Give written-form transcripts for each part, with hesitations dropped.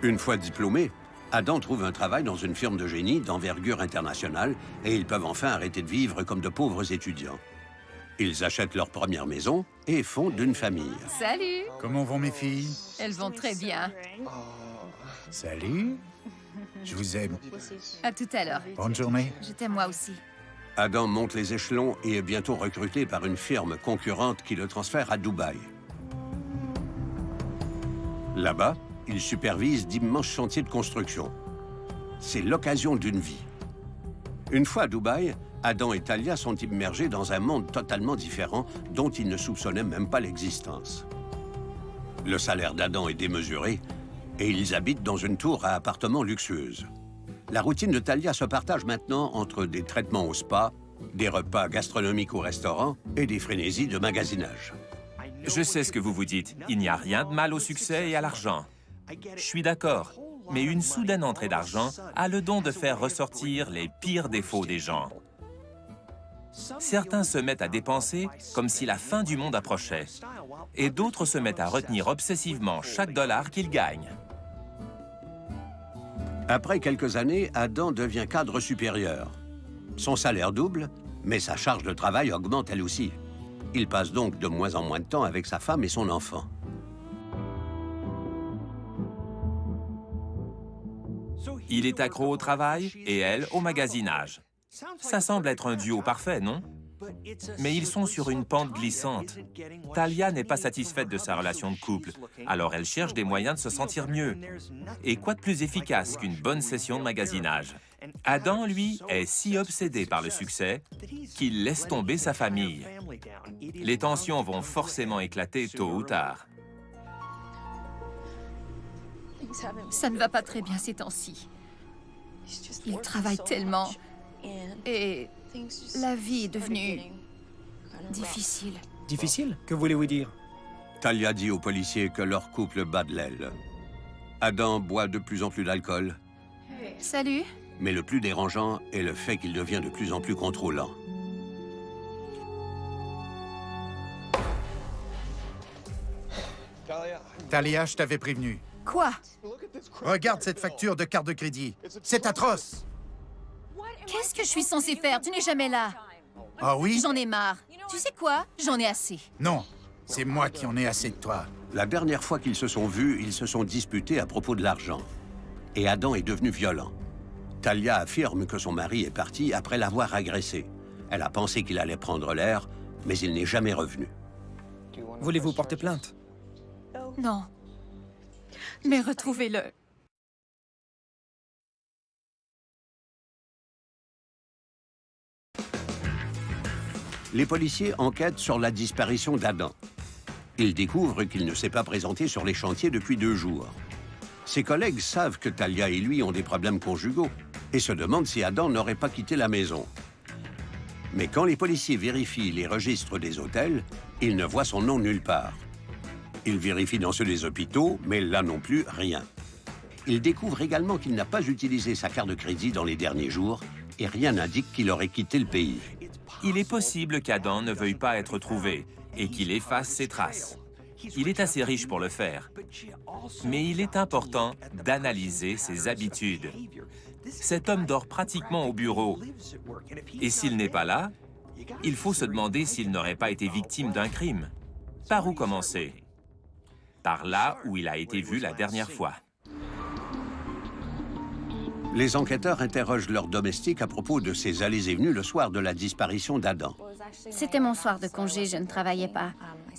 Une fois diplômés, Adam trouve un travail dans une firme de génie d'envergure internationale et ils peuvent enfin arrêter de vivre comme de pauvres étudiants. Ils achètent leur première maison et fondent une famille. Salut! Comment vont mes filles? Elles vont très bien. Salut. Je vous aime. À tout à l'heure. Bonne journée. Je t'aime moi aussi. Adam monte les échelons et est bientôt recruté par une firme concurrente qui le transfère à Dubaï. Là-bas, il supervise d'immenses chantiers de construction. C'est l'occasion d'une vie. Une fois à Dubaï, Adam et Talia sont immergés dans un monde totalement différent dont ils ne soupçonnaient même pas l'existence. Le salaire d'Adam est démesuré et ils habitent dans une tour à appartements luxueuse. La routine de Talia se partage maintenant entre des traitements au spa, des repas gastronomiques au restaurant et des frénésies de magasinage. Je sais ce que vous vous dites. Il n'y a rien de mal au succès et à l'argent. Je suis d'accord, mais une soudaine entrée d'argent a le don de faire ressortir les pires défauts des gens. Certains se mettent à dépenser comme si la fin du monde approchait, et d'autres se mettent à retenir obsessivement chaque dollar qu'ils gagnent. Après quelques années, Adam devient cadre supérieur. Son salaire double, mais sa charge de travail augmente elle aussi. Il passe donc de moins en moins de temps avec sa femme et son enfant. Il est accro au travail et elle au magasinage. Ça semble être un duo parfait, non? Mais ils sont sur une pente glissante. Talia n'est pas satisfaite de sa relation de couple, alors elle cherche des moyens de se sentir mieux. Et quoi de plus efficace qu'une bonne session de magasinage? Adam, lui, est si obsédé par le succès qu'il laisse tomber sa famille. Les tensions vont forcément éclater tôt ou tard. Ça ne va pas très bien ces temps-ci. Il travaille tellement et la vie est devenue difficile. Difficile? Que voulez-vous dire? Talia dit aux policiers que leur couple bat de l'aile. Adam boit de plus en plus d'alcool, Salut. mais le plus dérangeant est le fait qu'il devient de plus en plus contrôlant. Talia, je t'avais prévenu. Quoi? Regarde cette facture de carte de crédit. C'est atroce. Qu'est-ce que je suis censée faire? Tu n'es jamais là. Ah oui? J'en ai marre. Tu sais quoi? J'en ai assez. Non, c'est moi qui en ai assez de toi. La dernière fois qu'ils se sont vus, ils se sont disputés à propos de l'argent. Et Adam est devenu violent. Talia affirme que son mari est parti après l'avoir agressé. Elle a pensé qu'il allait prendre l'air, mais il n'est jamais revenu. Voulez-vous porter plainte? Non. Mais retrouvez-le. Les policiers enquêtent sur la disparition d'Adam. Ils découvrent qu'il ne s'est pas présenté sur les chantiers depuis 2 jours. Ses collègues savent que Talia et lui ont des problèmes conjugaux et se demandent si Adam n'aurait pas quitté la maison. Mais quand les policiers vérifient les registres des hôtels, ils ne voient son nom nulle part. Ils vérifient dans ceux des hôpitaux, mais là non plus, rien. Ils découvrent également qu'il n'a pas utilisé sa carte de crédit dans les derniers jours et rien n'indique qu'il aurait quitté le pays. Il est possible qu'Adam ne veuille pas être trouvé et qu'il efface ses traces. Il est assez riche pour le faire. Mais il est important d'analyser ses habitudes. Cet homme dort pratiquement au bureau. Et s'il n'est pas là, il faut se demander s'il n'aurait pas été victime d'un crime. Par où commencer? Par là où il a été vu la dernière fois. Les enquêteurs interrogent leur domestique à propos de ses allées et venues le soir de la disparition d'Adam. C'était mon soir de congé, je ne travaillais pas.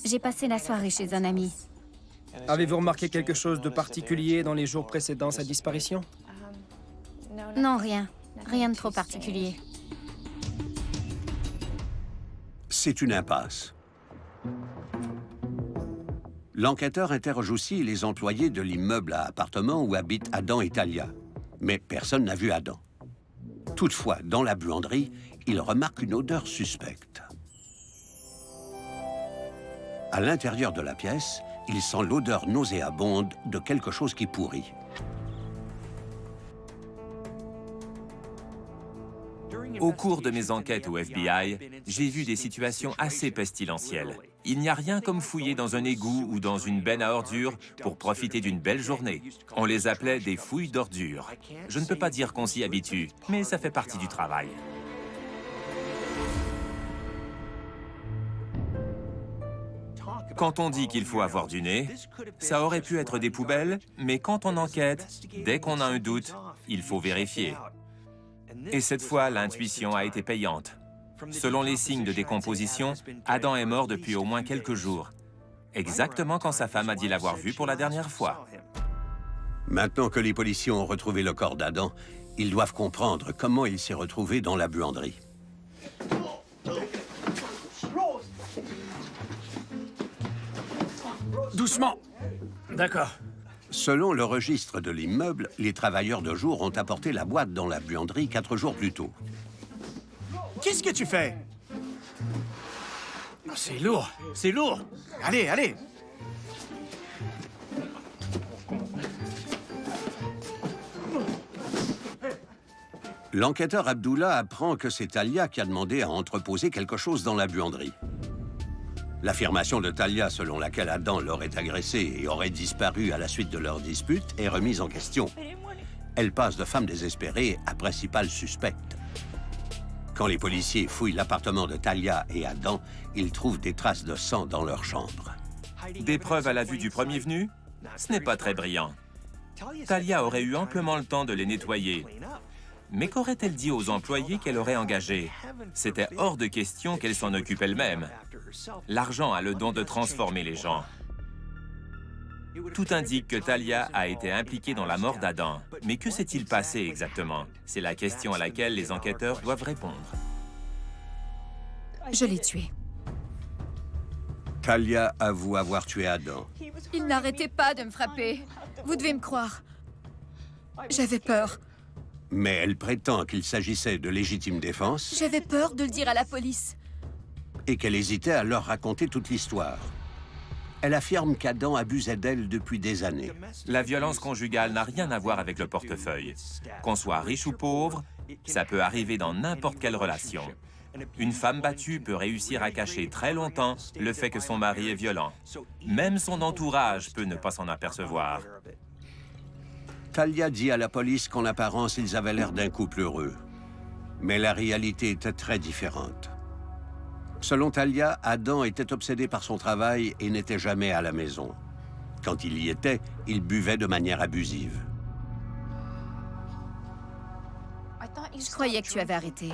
J'ai passé la soirée chez un ami. Avez-vous remarqué quelque chose de particulier dans les jours précédant sa disparition? Non, rien. Rien de trop particulier. C'est une impasse. L'enquêteur interroge aussi les employés de l'immeuble à appartements où habitent Adam et Talia. Mais personne n'a vu Adam. Toutefois, dans la buanderie, il remarque une odeur suspecte. À l'intérieur de la pièce, il sent l'odeur nauséabonde de quelque chose qui pourrit. Au cours de mes enquêtes au FBI, j'ai vu des situations assez pestilentielles. Il n'y a rien comme fouiller dans un égout ou dans une benne à ordures pour profiter d'une belle journée. On les appelait des fouilles d'ordures. Je ne peux pas dire qu'on s'y habitue, mais ça fait partie du travail. Quand on dit qu'il faut avoir du nez, ça aurait pu être des poubelles, mais quand on enquête, dès qu'on a un doute, il faut vérifier. Et cette fois, l'intuition a été payante. Selon les signes de décomposition, Adam est mort depuis au moins quelques jours, exactement quand sa femme a dit l'avoir vu pour la dernière fois. Maintenant que les policiers ont retrouvé le corps d'Adam, ils doivent comprendre comment il s'est retrouvé dans la buanderie. Doucement. D'accord. Selon le registre de l'immeuble, les travailleurs de jour ont apporté la boîte dans la buanderie 4 jours plus tôt. Qu'est-ce que tu fais? Oh, c'est lourd. C'est lourd. Allez, allez. L'enquêteur Abdullah apprend que c'est Talia qui a demandé à entreposer quelque chose dans la buanderie. L'affirmation de Talia selon laquelle Adam l'aurait agressé et aurait disparu à la suite de leur dispute est remise en question. Elle passe de femme désespérée à principale suspecte. Quand les policiers fouillent l'appartement de Talia et Adam, ils trouvent des traces de sang dans leur chambre. Des preuves à la vue du premier venu? Ce n'est pas très brillant. Talia aurait eu amplement le temps de les nettoyer. Mais qu'aurait-elle dit aux employés qu'elle aurait engagés? C'était hors de question qu'elle s'en occupe elle-même. L'argent a le don de transformer les gens. Tout indique que Talia a été impliquée dans la mort d'Adam. Mais que s'est-il passé exactement? C'est la question à laquelle les enquêteurs doivent répondre. Je l'ai tué. Talia avoue avoir tué Adam. Il n'arrêtait pas de me frapper. Vous devez me croire. J'avais peur. Mais elle prétend qu'il s'agissait de légitime défense J'avais peur de le dire à la police. et qu'elle hésitait à leur raconter toute l'histoire. Elle affirme qu'Adam abusait d'elle depuis des années. La violence conjugale n'a rien à voir avec le portefeuille. Qu'on soit riche ou pauvre, ça peut arriver dans n'importe quelle relation. Une femme battue peut réussir à cacher très longtemps le fait que son mari est violent. Même son entourage peut ne pas s'en apercevoir. Talia dit à la police qu'en apparence, ils avaient l'air d'un couple heureux. Mais la réalité était très différente. Selon Talia, Adam était obsédé par son travail et n'était jamais à la maison. Quand il y était, il buvait de manière abusive. Je croyais que tu avais arrêté.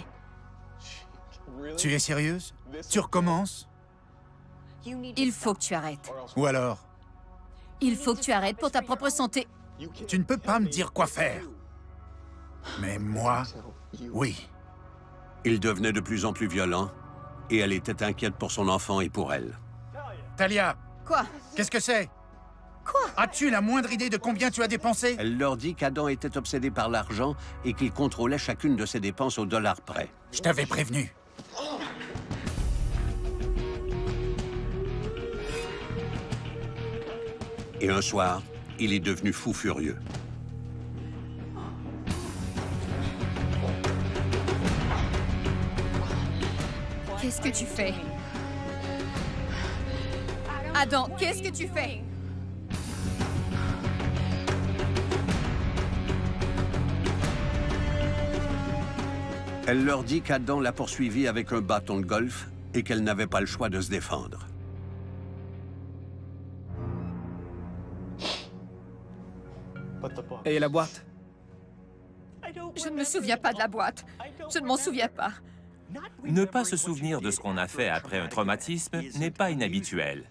Tu es sérieuse? Tu recommences? Il faut que tu arrêtes. Ou alors? Il faut que tu arrêtes pour ta propre santé. Tu ne peux pas me dire quoi faire. Mais moi, oui. Il devenait de plus en plus violent et elle était inquiète pour son enfant et pour elle. Talia, Quoi? qu'est-ce que c'est? Quoi? As-tu la moindre idée de combien tu as dépensé? Elle leur dit qu'Adam était obsédé par l'argent et qu'il contrôlait chacune de ses dépenses au dollar près. Je t'avais prévenu. Et un soir, il est devenu fou furieux. Qu'est-ce que tu fais? Adam, qu'est-ce que tu fais? Elle leur dit qu'Adam l'a poursuivi avec un bâton de golf et qu'elle n'avait pas le choix de se défendre. Et la boîte? Je ne me souviens pas de la boîte. Je ne m'en souviens pas. Ne pas se souvenir de ce qu'on a fait après un traumatisme n'est pas inhabituel.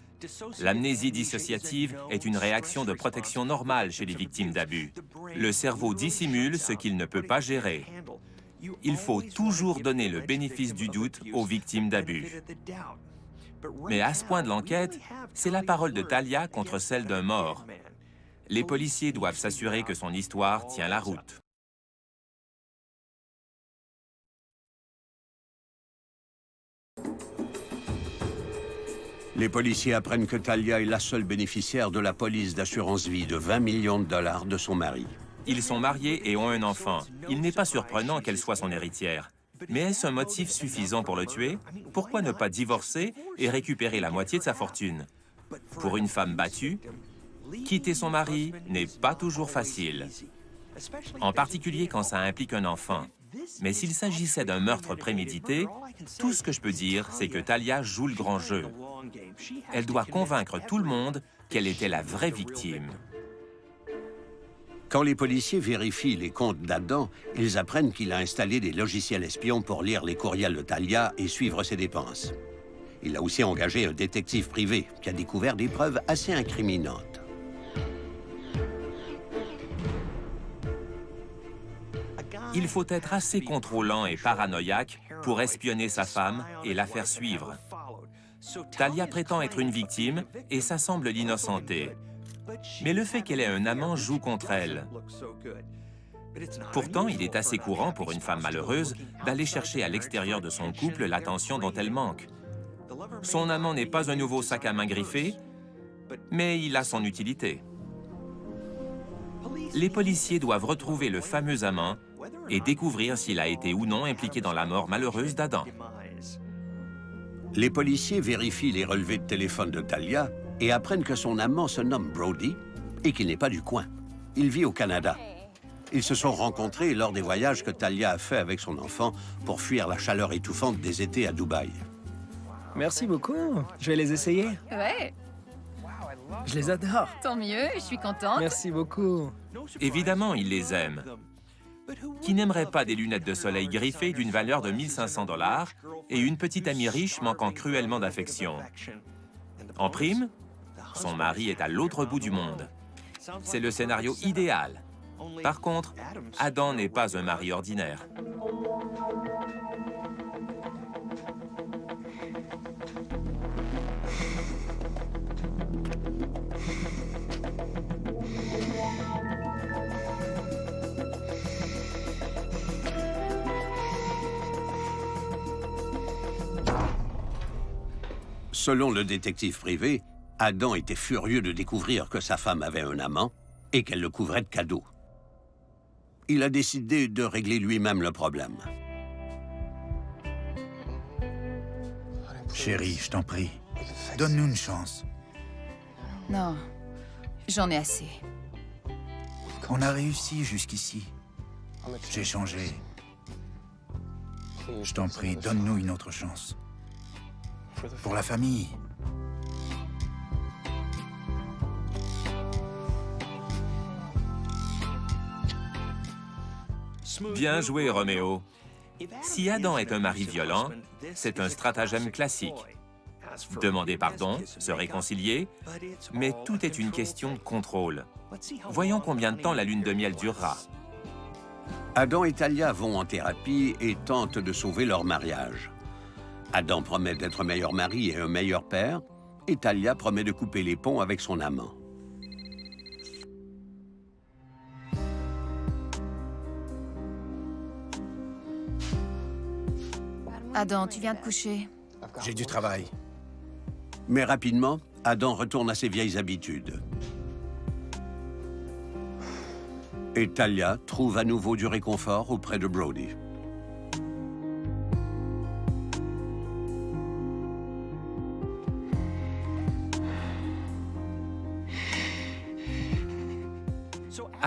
L'amnésie dissociative est une réaction de protection normale chez les victimes d'abus. Le cerveau dissimule ce qu'il ne peut pas gérer. Il faut toujours donner le bénéfice du doute aux victimes d'abus. Mais à ce point de l'enquête, c'est la parole de Talia contre celle d'un mort. Les policiers doivent s'assurer que son histoire tient la route. Les policiers apprennent que Talia est la seule bénéficiaire de la police d'assurance vie de 20 millions de dollars de son mari. Ils sont mariés et ont un enfant. Il n'est pas surprenant qu'elle soit son héritière. Mais est-ce un motif suffisant pour le tuer? Pourquoi ne pas divorcer et récupérer la moitié de sa fortune? Pour une femme battue, quitter son mari n'est pas toujours facile. En particulier quand ça implique un enfant. Mais s'il s'agissait d'un meurtre prémédité, tout ce que je peux dire, c'est que Talia joue le grand jeu. Elle doit convaincre tout le monde qu'elle était la vraie victime. Quand les policiers vérifient les comptes d'Adam, ils apprennent qu'il a installé des logiciels espions pour lire les courriels de Talia et suivre ses dépenses. Il a aussi engagé un détective privé qui a découvert des preuves assez incriminantes. Il faut être assez contrôlant et paranoïaque pour espionner sa femme et la faire suivre. Talia prétend être une victime et ça semble l'innocenter. Mais le fait qu'elle ait un amant joue contre elle. Pourtant, il est assez courant pour une femme malheureuse d'aller chercher à l'extérieur de son couple l'attention dont elle manque. Son amant n'est pas un nouveau sac à main griffé, mais il a son utilité. Les policiers doivent retrouver le fameux amant et découvrir s'il a été ou non impliqué dans la mort malheureuse d'Adam. Les policiers vérifient les relevés de téléphone de Talia et apprennent que son amant se nomme Brody et qu'il n'est pas du coin. Il vit au Canada. Ils se sont rencontrés lors des voyages que Talia a fait avec son enfant pour fuir la chaleur étouffante des étés à Dubaï. Merci beaucoup. Je vais les essayer. Ouais, Je les adore. tant mieux, je suis contente. Merci beaucoup. Évidemment, il les aime. Qui n'aimerait pas des lunettes de soleil griffées d'une valeur de 1 500 $ et une petite amie riche manquant cruellement d'affection? En prime, son mari est à l'autre bout du monde. C'est le scénario idéal. Par contre, Adam n'est pas un mari ordinaire. Selon le détective privé, Adam était furieux de découvrir que sa femme avait un amant et qu'elle le couvrait de cadeaux. Il a décidé de régler lui-même le problème. Chérie, je t'en prie, donne-nous une chance. Non, j'en ai assez. On a réussi jusqu'ici. J'ai changé. Je t'en prie, donne-nous une autre chance. Pour la famille. Bien joué, Roméo. Si Adam est un mari violent, c'est un stratagème classique. Demander pardon, se réconcilier, mais tout est une question de contrôle. Voyons combien de temps la lune de miel durera. Adam et Talia vont en thérapie et tentent de sauver leur mariage. Adam promet d'être un meilleur mari et un meilleur père, et Talia promet de couper les ponts avec son amant. Adam, tu viens de coucher? J'ai du travail. Mais rapidement, Adam retourne à ses vieilles habitudes. Et Talia trouve à nouveau du réconfort auprès de Brody.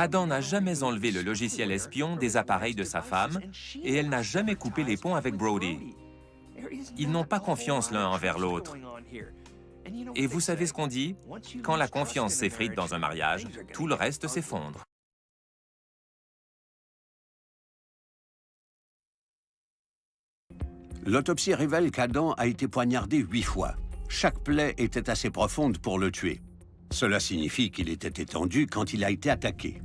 Adam n'a jamais enlevé le logiciel espion des appareils de sa femme et elle n'a jamais coupé les ponts avec Brody. Ils n'ont pas confiance l'un envers l'autre. Et vous savez ce qu'on dit? Quand la confiance s'effrite dans un mariage, tout le reste s'effondre. L'autopsie révèle qu'Adam a été poignardé 8 fois. Chaque plaie était assez profonde pour le tuer. Cela signifie qu'il était étendu quand il a été attaqué.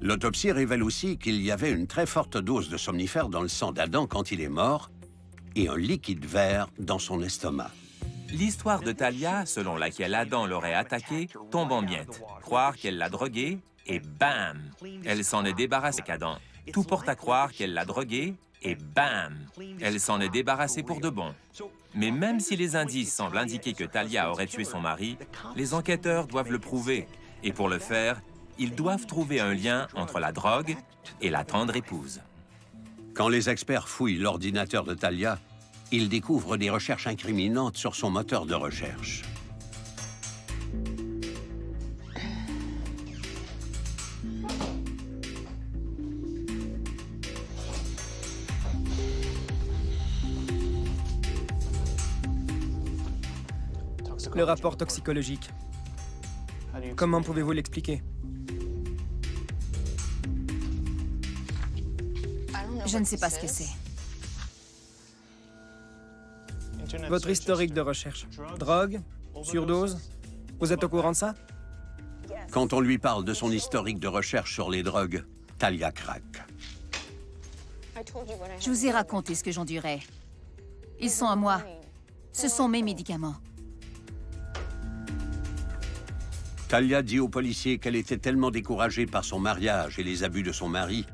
L'autopsie révèle aussi qu'il y avait une très forte dose de somnifère dans le sang d'Adam quand il est mort et un liquide vert dans son estomac. L'histoire de Talia, selon laquelle Adam l'aurait attaqué, tombe en miettes. Croire qu'elle l'a drogué et bam! Elle s'en est débarrassée qu'Adam. Tout porte à croire qu'elle l'a drogué et bam! Elle s'en est débarrassée pour de bon. Mais même si les indices semblent indiquer que Talia aurait tué son mari, les enquêteurs doivent le prouver. Et pour le faire, ils doivent trouver un lien entre la drogue et la tendre épouse. Quand les experts fouillent l'ordinateur de Talia, ils découvrent des recherches incriminantes sur son moteur de recherche. Le rapport toxicologique. Comment pouvez-vous l'expliquer? Je ne sais pas ce que c'est. Votre historique de recherche. Drogue? Surdose? Vous êtes au courant de ça? Quand on lui parle de son historique de recherche sur les drogues, Talia craque. Je vous ai raconté ce que j'endurais. Ils sont à moi. Ce sont mes médicaments. Talia dit aux policiers qu'elle était tellement découragée par son mariage et les abus de son mari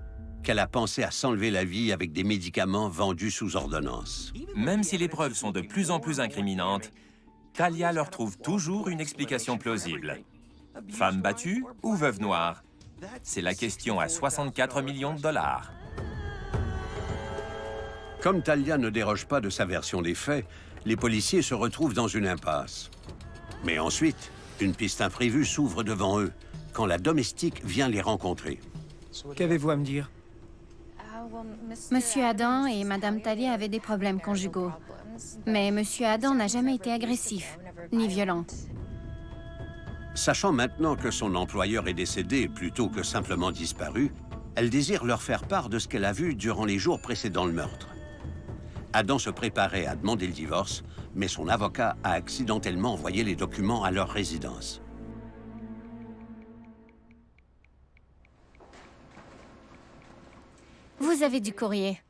qu'elle a pensé à s'enlever la vie avec des médicaments vendus sous ordonnance. Même si les preuves sont de plus en plus incriminantes, Talia leur trouve toujours une explication plausible. Femme battue ou veuve noire? C'est la question à 64 millions de dollars. Comme Talia ne déroge pas de sa version des faits, les policiers se retrouvent dans une impasse. Mais ensuite, une piste imprévue s'ouvre devant eux quand la domestique vient les rencontrer. Qu'avez-vous à me dire? Monsieur Adam et Madame Talia avaient des problèmes conjugaux. Mais Monsieur Adam n'a jamais été agressif, ni violent. Sachant maintenant que son employeur est décédé plutôt que simplement disparu, elle désire leur faire part de ce qu'elle a vu durant les jours précédant le meurtre. Adam se préparait à demander le divorce, mais son avocat a accidentellement envoyé les documents à leur résidence. Vous avez du courrier.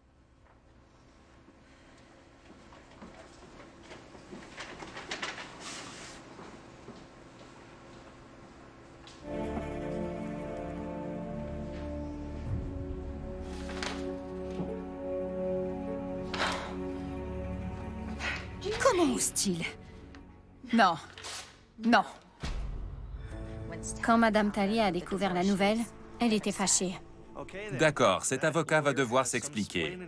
Comment ose-t-il? Non. Non. Quand Madame Talia a découvert la nouvelle, elle était fâchée. D'accord, cet avocat va devoir s'expliquer.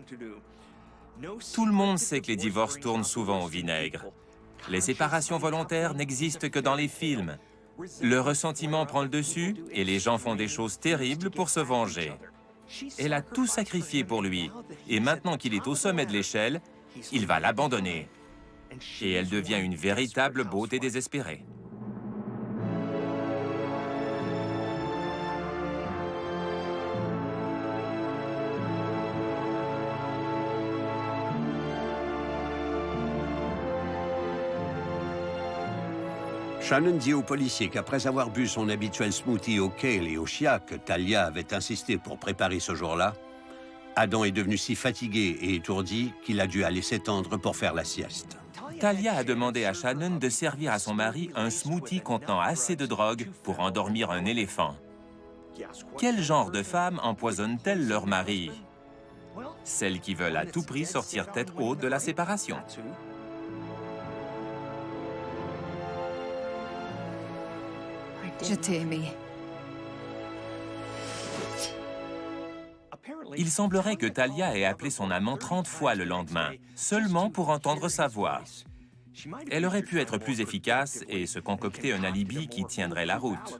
Tout le monde sait que les divorces tournent souvent au vinaigre. Les séparations volontaires n'existent que dans les films. Le ressentiment prend le dessus et les gens font des choses terribles pour se venger. Elle a tout sacrifié pour lui, et maintenant qu'il est au sommet de l'échelle, il va l'abandonner. Et elle devient une véritable beauté désespérée. Shannon dit aux policiers qu'après avoir bu son habituel smoothie au kale et au chia que Talia avait insisté pour préparer ce jour-là, Adam est devenu si fatigué et étourdi qu'il a dû aller s'étendre pour faire la sieste. Talia a demandé à Shannon de servir à son mari un smoothie contenant assez de drogue pour endormir un éléphant. Quel genre de femmes empoisonnent-elles leur mari? Celles qui veulent à tout prix sortir tête haute de la séparation. Je t'ai aimé. Il semblerait que Talia ait appelé son amant 30 fois le lendemain, seulement pour entendre sa voix. Elle aurait pu être plus efficace et se concocter un alibi qui tiendrait la route.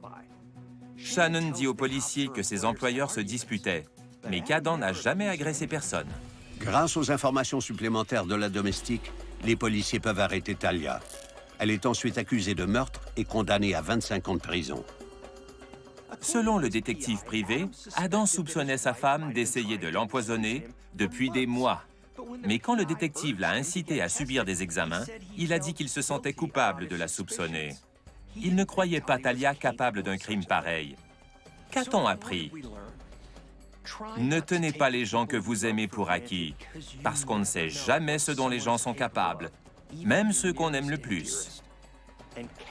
Shannon dit aux policiers que ses employeurs se disputaient, mais qu'Adam n'a jamais agressé personne. Grâce aux informations supplémentaires de la domestique, les policiers peuvent arrêter Talia. Elle est ensuite accusée de meurtre et condamnée à 25 ans de prison. Selon le détective privé, Adam soupçonnait sa femme d'essayer de l'empoisonner depuis des mois. Mais quand le détective l'a incité à subir des examens, il a dit qu'il se sentait coupable de la soupçonner. Il ne croyait pas Talia capable d'un crime pareil. Qu'a-t-on appris? Ne tenez pas les gens que vous aimez pour acquis, parce qu'on ne sait jamais ce dont les gens sont capables, même ceux qu'on aime le plus.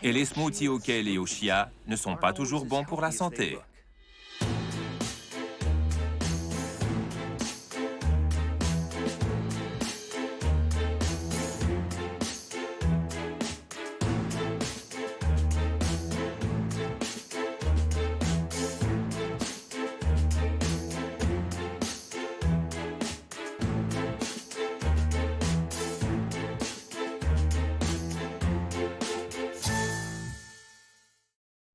Et les smoothies au kale et au chia ne sont pas toujours bons pour la santé.